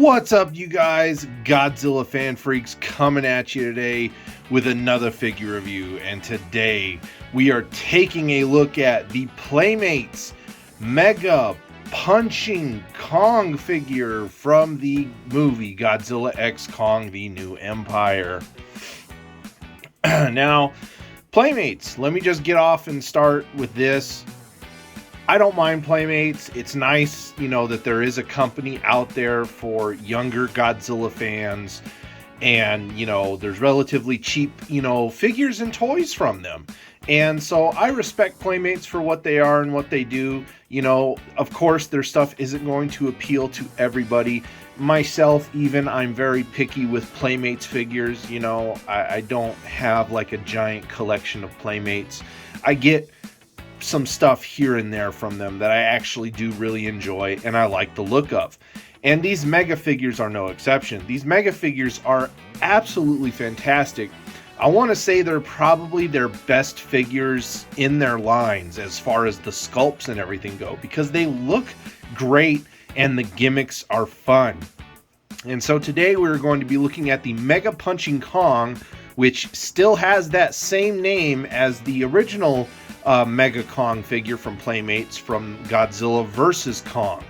What's up, you guys? Godzilla fan freaks coming at you today with another figure review. And today we are taking a look at the Playmates Mega Punching Kong figure from the movie Godzilla X Kong: The New Empire. Now, Playmates, let me just get off and start with this. I don't mind Playmates. It's nice, that there is a company out there for younger Godzilla fans. And, there's relatively cheap, figures and toys from them. And so I respect Playmates for what they are and what they do. Of course, their stuff isn't going to appeal to everybody. Myself, even, I'm very picky with Playmates figures. I don't have like a giant collection of Playmates. I get some stuff here and there from them that I actually do really enjoy and I like the look of. And these mega figures are no exception. These mega figures are absolutely fantastic. I want to say they're probably their best figures in their lines as far as the sculpts and everything go, because they look great and the gimmicks are fun. And so today we're going to be looking at the Mega Punching Kong, which still has that same name as the original Mega Kong figure from Playmates from Godzilla vs. Kong.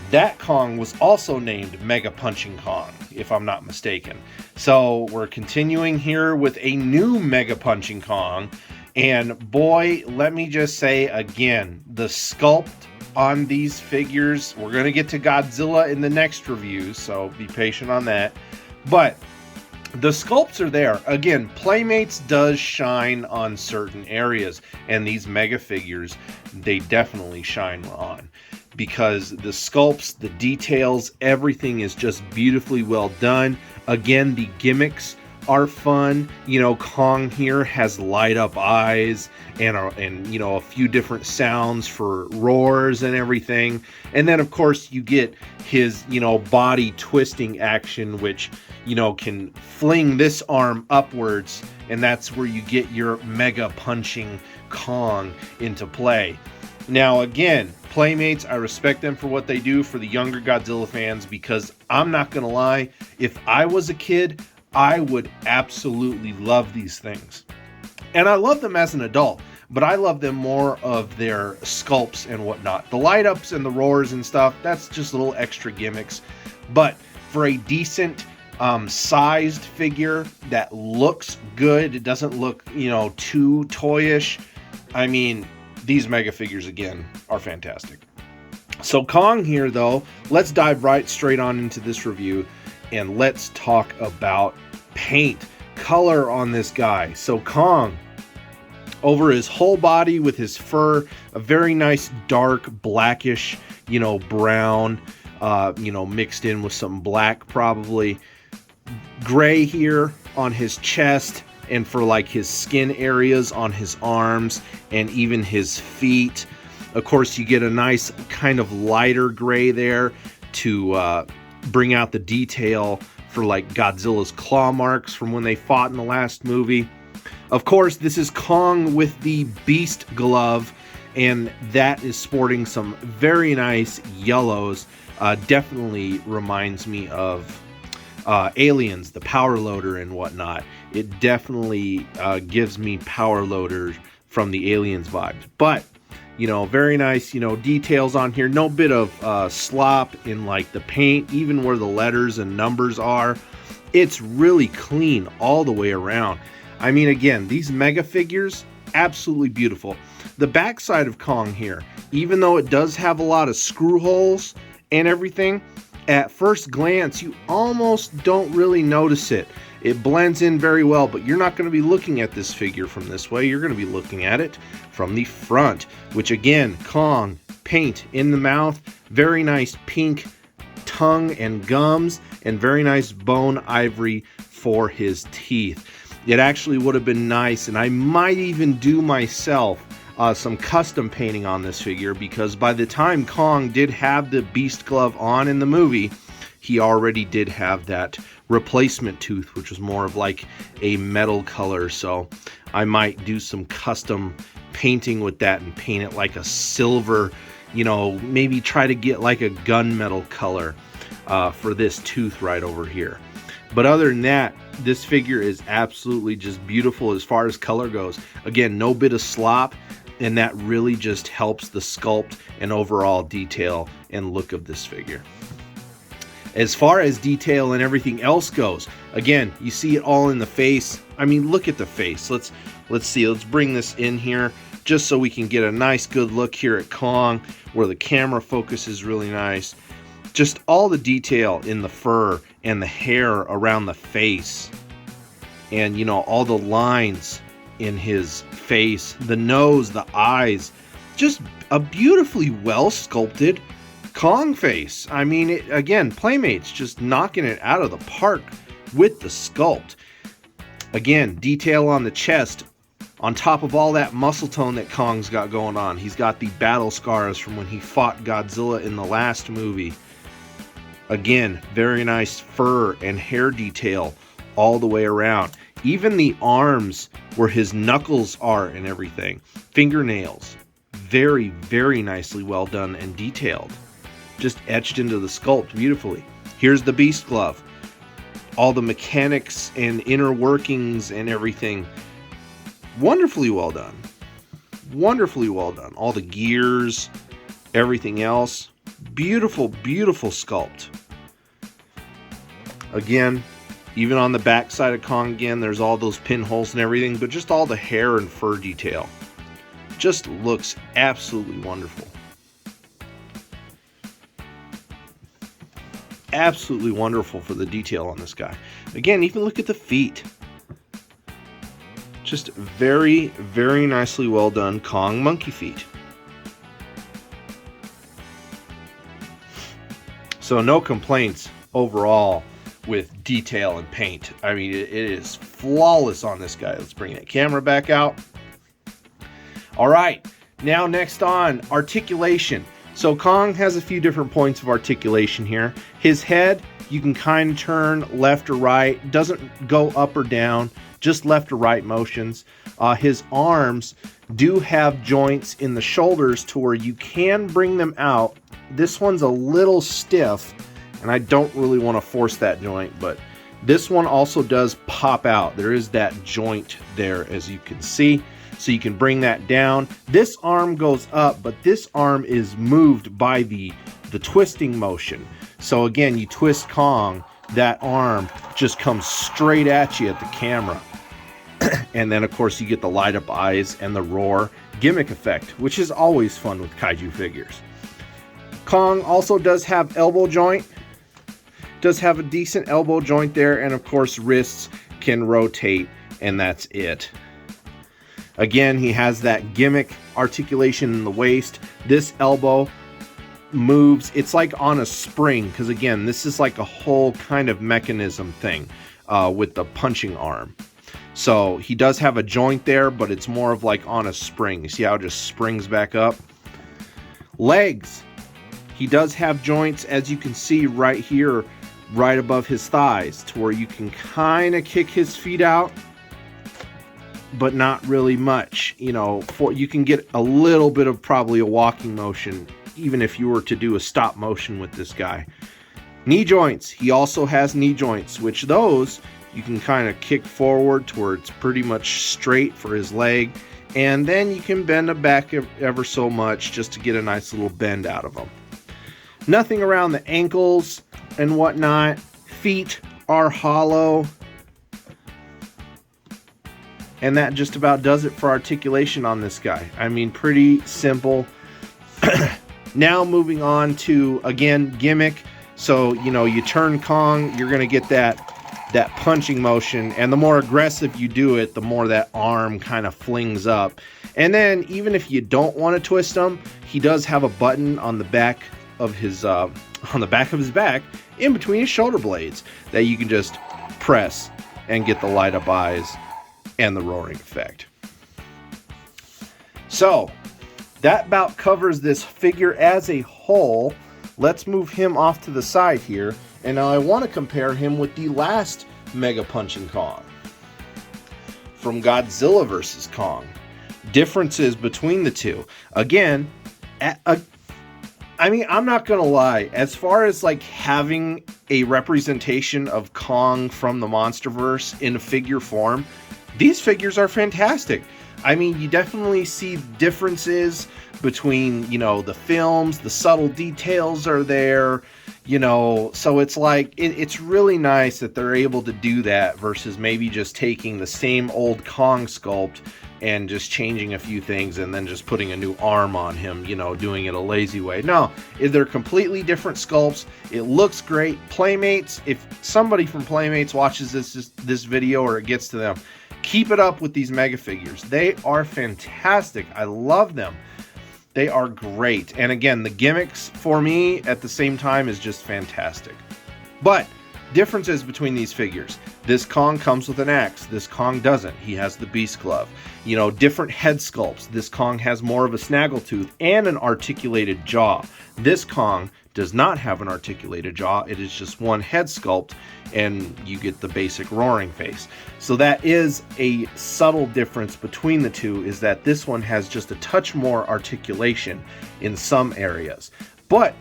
That Kong was also named Mega Punching Kong, if I'm not mistaken. So we're continuing here with a new Mega Punching Kong. And boy, let me just say again, the sculpt on these figures, we're going to get to Godzilla in the next review, so be patient on that. But the sculpts are there. Again, Playmates does shine on certain areas, and these mega figures, they definitely shine on, because the sculpts, the details, everything is just beautifully well done. Again, the gimmicks are fun. Kong here has light up eyes and a few different sounds for roars and everything. And then of course you get his, body twisting action, which, can fling this arm upwards, and that's where you get your Mega Punching Kong into play. Now again, Playmates, I respect them for what they do for the younger Godzilla fans, because I'm not gonna lie, if I was a kid, I would absolutely love these things. And I love them as an adult, but I love them more of their sculpts and whatnot. The light ups and the roars and stuff, that's just little extra gimmicks. But for a decent sized figure that looks good, it doesn't look, too toyish. I mean, these mega figures again are fantastic. So Kong here though, let's dive right straight on into this review. And let's talk about paint, color on this guy. So Kong, over his whole body with his fur, a very nice dark blackish, brown, mixed in with some black probably. Gray here on his chest and for like his skin areas on his arms and even his feet. Of course, you get a nice kind of lighter gray there to bring out the detail for like Godzilla's claw marks from when they fought in the last movie. Of course, this is Kong with the Beast Glove, and that is sporting some very nice yellows. Definitely reminds me of Aliens, the power loader and whatnot. It definitely gives me power loader from the Aliens vibes. But very nice, details on here. No bit of slop in like the paint, even where the letters and numbers are. It's really clean all the way around. I mean, again, these mega figures, absolutely beautiful. The backside of Kong here, even though it does have a lot of screw holes and everything, at first glance, you almost don't really notice it. It blends in very well, but you're not going to be looking at this figure from this way. You're going to be looking at it from the front, which again, Kong, paint in the mouth, very nice pink tongue and gums, and very nice bone ivory for his teeth. It actually would have been nice, and I might even do myself some custom painting on this figure, because by the time Kong did have the Beast Glove on in the movie, he already did have that replacement tooth, which was more of like a metal color. So I might do some custom painting with that and paint it like a silver, maybe try to get like a gunmetal color. for this tooth right over here. But other than that, this figure is absolutely just beautiful as far as color goes. Again, no bit of slop, and that really just helps the sculpt and overall detail and look of this figure. As far as detail and everything else goes, again, you see it all in the face. I mean, look at the face. Let's see. Let's bring this in here just so we can get a nice good look here at Kong, where the camera focus is really nice. Just all the detail in the fur and the hair around the face, and you know, all the lines in his face, the nose, the eyes, just a beautifully well sculpted Kong face. I mean, again, Playmates just knocking it out of the park with the sculpt. Again, detail on the chest, on top of all that muscle tone that Kong's got going on. He's got the battle scars from when he fought Godzilla in the last movie. Again, very nice fur and hair detail all the way around. Even the arms where his knuckles are and everything. Fingernails. Very, very nicely well done and detailed. Just etched into the sculpt beautifully. Here's the Beast Glove. All the mechanics and inner workings and everything. Wonderfully well done. Wonderfully well done. All the gears, everything else. Beautiful, beautiful sculpt. Again, even on the back side of Kong, again, there's all those pinholes and everything, but just all the hair and fur detail. Just looks absolutely wonderful. Absolutely wonderful for the detail on this guy. Again, even look at the feet. Just very, very nicely well done Kong monkey feet. So no complaints overall with detail and paint. I mean, it is flawless on this guy. Let's bring that camera back out. All right, now next on, articulation. So Kong has a few different points of articulation here. His head, you can kind of turn left or right. Doesn't go up or down, just left or right motions. His arms do have joints in the shoulders to where you can bring them out. This one's a little stiff, and I don't really want to force that joint, but this one also does pop out. There is that joint there, as you can see. So you can bring that down. This arm goes up, but this arm is moved by the twisting motion. So again, you twist Kong, that arm just comes straight at you at the camera. And then of course you get the light up eyes and the roar gimmick effect, which is always fun with kaiju figures. Kong also does have elbow joint, does have a decent elbow joint there, and of course wrists can rotate, and that's it. Again, he has that gimmick articulation in the waist. This elbow moves. It's like on a spring, because again, this is like a whole kind of mechanism thing with the punching arm. So he does have a joint there, but it's more of like on a spring. You see how it just springs back up? Legs. He does have joints, as you can see right here, right above his thighs, to where you can kind of kick his feet out, but not really much. You know, you can get a little bit of probably a walking motion, even if you were to do a stop motion with this guy. Knee joints. He also has knee joints, which those you can kind of kick forward to where it's pretty much straight for his leg, and then you can bend the back ever so much just to get a nice little bend out of them. Nothing around the ankles and whatnot. Feet are hollow. And that just about does it for articulation on this guy. I mean, pretty simple. Now moving on to, again, gimmick. So, you know, you turn Kong, you're going to get that punching motion. And the more aggressive you do it, the more that arm kind of flings up. And then even if you don't want to twist him, he does have a button on the back of his back, in between his shoulder blades, that you can just press and get the light up eyes and the roaring effect. So that about covers this figure as a whole. Let's move him off to the side here, and now I want to compare him with the last Mega Punching Kong from Godzilla vs. Kong. Differences between the two. Again, I mean, I'm not gonna lie. As far as like having a representation of Kong from the Monsterverse in figure form, these figures are fantastic. I mean, you definitely see differences between, you know, the films, the subtle details are there, you know, so it's like, it's really nice that they're able to do that versus maybe just taking the same old Kong sculpt and just changing a few things and then just putting a new arm on him, you know, doing it a lazy way. No, they're completely different sculpts. It looks great. Playmates, if somebody from Playmates watches this video or it gets to them, keep it up with these mega figures. They are fantastic. I love them. They are great. And again, the gimmicks for me at the same time is just fantastic. But differences between these figures. This Kong comes with an axe. This Kong doesn't. He has the beast glove. You know, different head sculpts. This Kong has more of a snaggletooth and an articulated jaw. This Kong does not have an articulated jaw. It is just one head sculpt and you get the basic roaring face. So that is a subtle difference between the two, is that this one has just a touch more articulation in some areas, but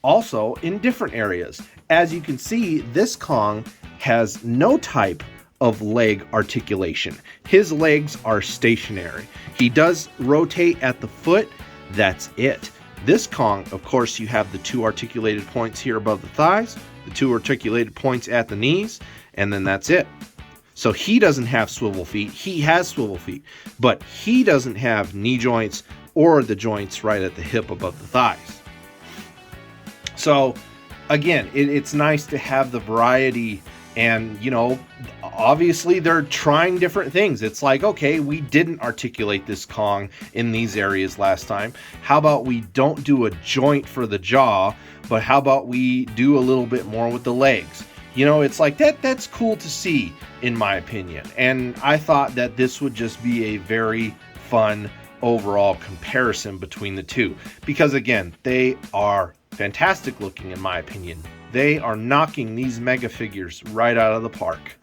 also in different areas. As you can see, this Kong has no type of leg articulation. His legs are stationary. He does rotate at the foot. That's it. This Kong, of course, you have the two articulated points here above the thighs, the two articulated points at the knees, and then that's it. So he doesn't have swivel feet. He has swivel feet, but he doesn't have knee joints or the joints right at the hip above the thighs. So again, it's nice to have the variety, and you know, obviously they're trying different things. It's like, okay, we didn't articulate this Kong in these areas last time. How about we don't do a joint for the jaw, but how about we do a little bit more with the legs? You know, it's like that's cool to see, in my opinion. And I thought that this would just be a very fun overall comparison between the two, because again, they are fantastic looking, in my opinion. They are knocking these mega figures right out of the park.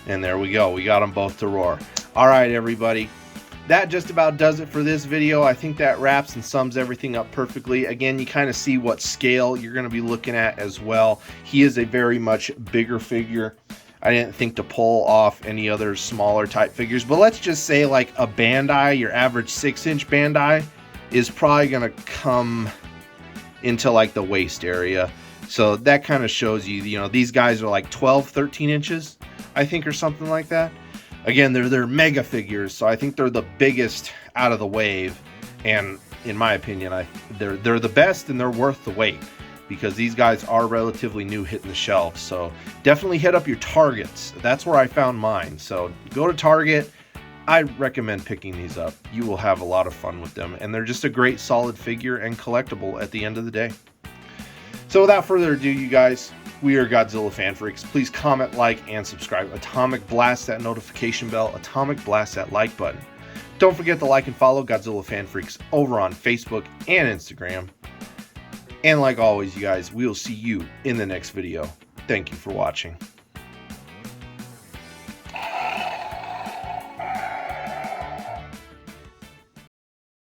And there we go. We got them both to roar. All right, everybody. That just about does it for this video. I think that wraps and sums everything up perfectly. Again, you kind of see what scale you're going to be looking at as well. He is a very much bigger figure. I didn't think to pull off any other smaller type figures, but let's just say like a Bandai, your average 6-inch Bandai, is probably going to come into like the waist area. So that kind of shows you, you know, these guys are like 12, 13 inches, I think, or something like that. Again, they're mega figures, so I think they're the biggest out of the wave. And in my opinion, they're the best, and they're worth the wait, because these guys are relatively new hitting the shelves. So definitely hit up your Targets. That's where I found mine. So go to Target. I recommend picking these up. You will have a lot of fun with them, and they're just a great solid figure and collectible at the end of the day. So without further ado, you guys, we are Godzilla Fan Freaks. Please comment, like, and subscribe. Atomic blast that notification bell. Atomic blast that like button. Don't forget to like and follow Godzilla Fan Freaks over on Facebook and Instagram. And like always, you guys, we will see you in the next video. Thank you for watching.